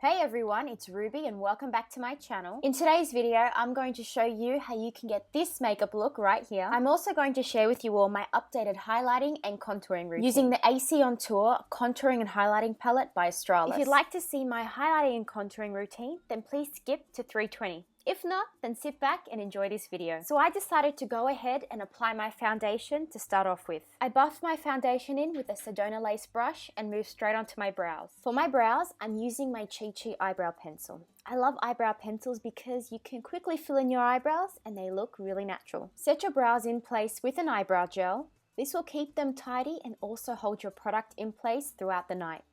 Hey everyone, it's Ruby and welcome back to my channel. In today's video, I'm going to show you how you can get this makeup look right here. I'm also going to share with you all my updated highlighting and contouring routine using the A.C. on Tour Contouring and Highlighting Palette by Australis. If you'd like to see my highlighting and contouring routine, then please skip to 320. If not, then sit back and enjoy this video. So I decided to go ahead and apply my foundation to start off with. I buffed my foundation in with a Sedona lace brush and moved straight onto my brows. For my brows, I'm using my Chi Chi eyebrow pencil. I love eyebrow pencils because you can quickly fill in your eyebrows and they look really natural. Set your brows in place with an eyebrow gel. This will keep them tidy and also hold your product in place throughout the night.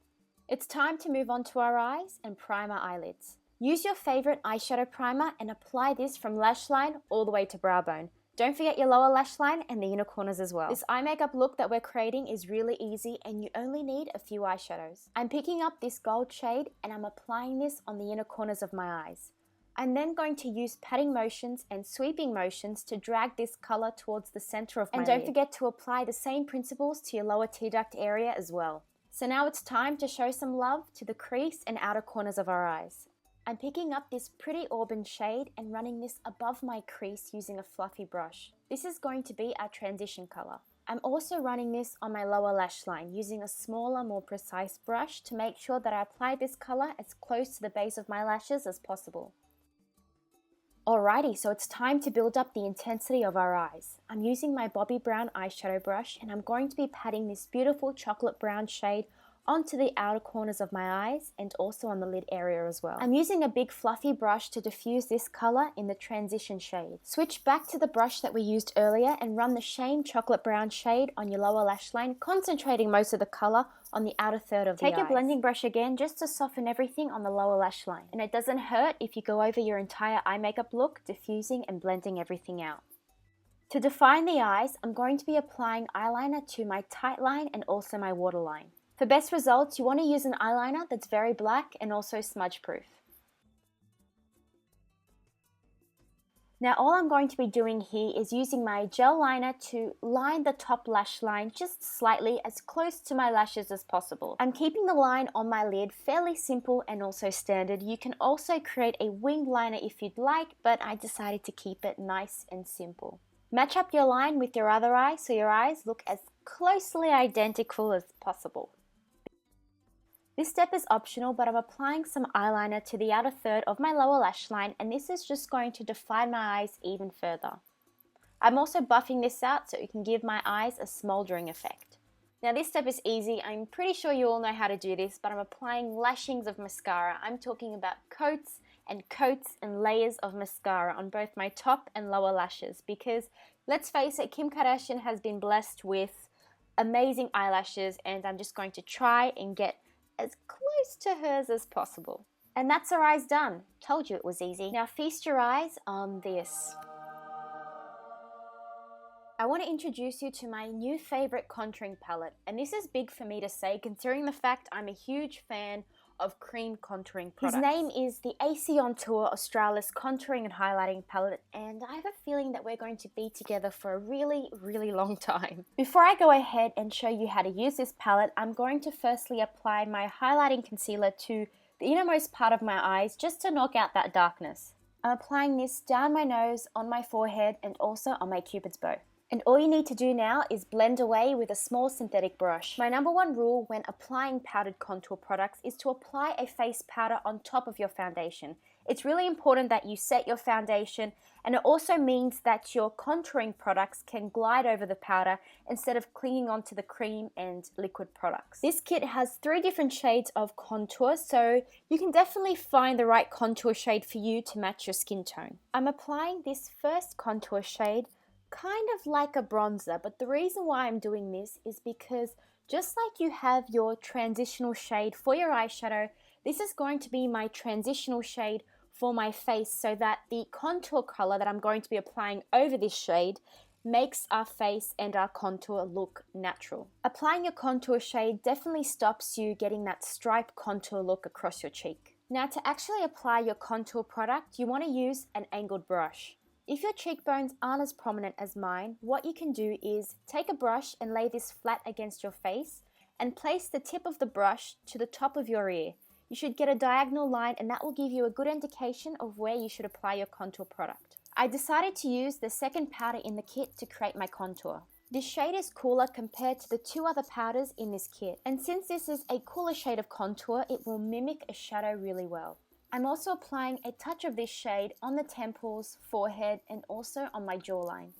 It's time to move on to our eyes and prime our eyelids. Use your favorite eyeshadow primer and apply this from lash line all the way to brow bone. Don't forget your lower lash line and the inner corners as well. This eye makeup look that we're creating is really easy and you only need a few eyeshadows. I'm picking up this gold shade and I'm applying this on the inner corners of my eyes. I'm then going to use patting motions and sweeping motions to drag this color towards the center of my lid. And don't forget to apply the same principles to your lower tear duct area as well. So now it's time to show some love to the crease and outer corners of our eyes. I'm picking up this pretty Auburn shade and running this above my crease using a fluffy brush. This is going to be our transition color. I'm also running this on my lower lash line using a smaller, more precise brush to make sure that I apply this color as close to the base of my lashes as possible. Alrighty, so it's time to build up the intensity of our eyes. I'm using my Bobbi Brown eyeshadow brush and I'm going to be patting this beautiful chocolate brown shade onto the outer corners of my eyes and also on the lid area as well. I'm using a big fluffy brush to diffuse this color in the transition shade. Switch back to the brush that we used earlier and run the same chocolate brown shade on your lower lash line, concentrating most of the color on the outer third of the eyes. Take your blending brush again just to soften everything on the lower lash line. And it doesn't hurt if you go over your entire eye makeup look, diffusing and blending everything out. To define the eyes, I'm going to be applying eyeliner to my tight line and also my waterline. For best results, you want to use an eyeliner that's very black and also smudge proof. Now all I'm going to be doing here is using my gel liner to line the top lash line just slightly as close to my lashes as possible. I'm keeping the line on my lid fairly simple and also standard. You can also create a winged liner if you'd like, but I decided to keep it nice and simple. Match up your line with your other eye so your eyes look as closely identical as possible. This step is optional, but I'm applying some eyeliner to the outer third of my lower lash line and this is just going to define my eyes even further. I'm also buffing this out so it can give my eyes a smoldering effect. Now this step is easy. I'm pretty sure you all know how to do this, but I'm applying lashings of mascara. I'm talking about coats and layers of mascara on both my top and lower lashes because let's face it, Kim Kardashian has been blessed with amazing eyelashes and I'm just going to try and get as close to hers as possible. And that's our eyes done. Told you it was easy. Now feast your eyes on this. I want to introduce you to my new favorite contouring palette. And this is big for me to say considering the fact I'm a huge fan of cream contouring products. His name is the A.C. on Tour Australis Contouring and Highlighting Palette and I have a feeling that we're going to be together for a really long time. Before I go ahead and show you how to use this palette, I'm going to firstly apply my highlighting concealer to the innermost part of my eyes just to knock out that darkness. I'm applying this down my nose, on my forehead and also on my cupid's bow. And all you need to do now is blend away with a small synthetic brush. My number one rule when applying powdered contour products is to apply a face powder on top of your foundation. It's really important that you set your foundation and it also means that your contouring products can glide over the powder instead of clinging onto the cream and liquid products. This kit has 3 different shades of contour, so you can definitely find the right contour shade for you to match your skin tone. I'm applying this first contour shade kind of like a bronzer, but the reason why I'm doing this is because just like you have your transitional shade for your eyeshadow, this is going to be my transitional shade for my face so that the contour color that I'm going to be applying over this shade makes our face and our contour look natural. Applying your contour shade definitely stops you getting that stripe contour look across your cheek. Now to actually apply your contour product, you want to use an angled brush. If your cheekbones aren't as prominent as mine, what you can do is take a brush and lay this flat against your face and place the tip of the brush to the top of your ear. You should get a diagonal line, and that will give you a good indication of where you should apply your contour product. I decided to use the second powder in the kit to create my contour. This shade is cooler compared to the two other powders in this kit, and since this is a cooler shade of contour, it will mimic a shadow really well. I'm also applying a touch of this shade on the temples, forehead, and also on my jawline.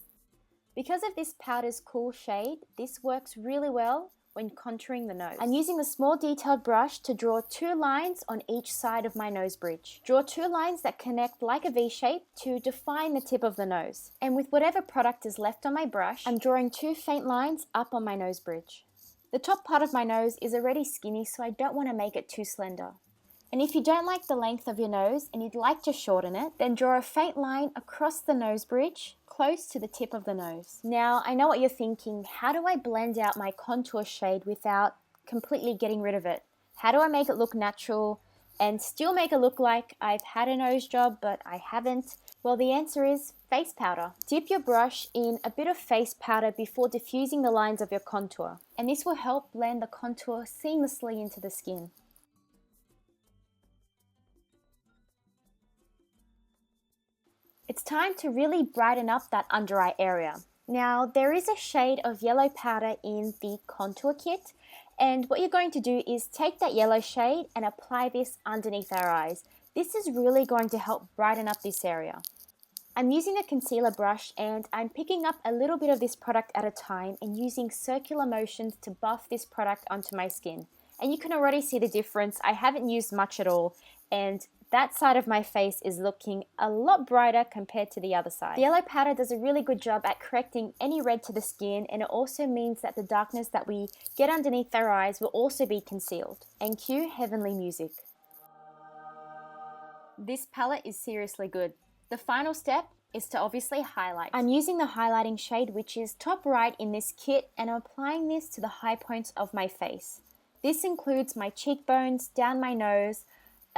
Because of this powder's cool shade, this works really well when contouring the nose. I'm using the small detailed brush to draw two lines on each side of my nose bridge. Draw two lines that connect like a V shape to define the tip of the nose. And with whatever product is left on my brush, I'm drawing two faint lines up on my nose bridge. The top part of my nose is already skinny, so I don't want to make it too slender. And if you don't like the length of your nose and you'd like to shorten it, then draw a faint line across the nose bridge, close to the tip of the nose. Now, I know what you're thinking, how do I blend out my contour shade without completely getting rid of it? How do I make it look natural and still make it look like I've had a nose job but I haven't? Well, the answer is face powder. Dip your brush in a bit of face powder before diffusing the lines of your contour, and this will help blend the contour seamlessly into the skin. It's time to really brighten up that under eye area. Now, there is a shade of yellow powder in the contour kit, and what you're going to do is take that yellow shade and apply this underneath our eyes. This is really going to help brighten up this area. I'm using a concealer brush and I'm picking up a little bit of this product at a time and using circular motions to buff this product onto my skin. And you can already see the difference. I haven't used much at all, and that side of my face is looking a lot brighter compared to the other side. The yellow powder does a really good job at correcting any red to the skin, and it also means that the darkness that we get underneath our eyes will also be concealed. And cue heavenly music. This palette is seriously good. The final step is to obviously highlight. I'm using the highlighting shade which is top right in this kit, and I'm applying this to the high points of my face. This includes my cheekbones, down my nose,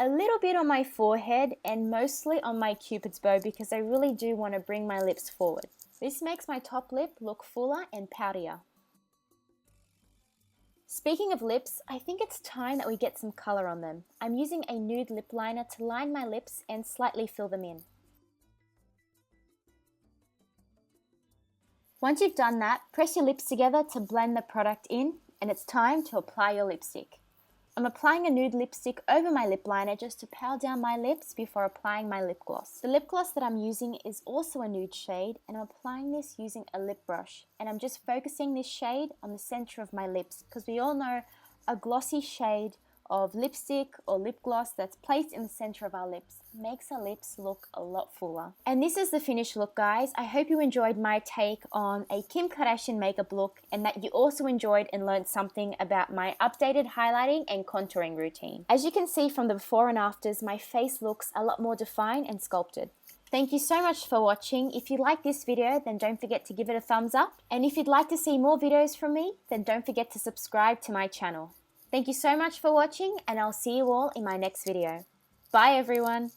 a little bit on my forehead, and mostly on my cupid's bow because I really do want to bring my lips forward. This makes my top lip look fuller and poutier. Speaking of lips, I think it's time that we get some color on them. I'm using a nude lip liner to line my lips and slightly fill them in. Once you've done that, press your lips together to blend the product in, and it's time to apply your lipstick. I'm applying a nude lipstick over my lip liner just to pale down my lips before applying my lip gloss. The lip gloss that I'm using is also a nude shade, and I'm applying this using a lip brush. And I'm just focusing this shade on the center of my lips because we all know a glossy shade of lipstick or lip gloss that's placed in the center of our lips makes our lips look a lot fuller. And this is the finished look, guys. I hope you enjoyed my take on a Kim Kardashian makeup look, and that you also enjoyed and learned something about my updated highlighting and contouring routine. As you can see from the before and afters, my face looks a lot more defined and sculpted. Thank you so much for watching. If you like this video, then don't forget to give it a thumbs up. And if you'd like to see more videos from me, then don't forget to subscribe to my channel. Thank you so much for watching, and I'll see you all in my next video. Bye everyone!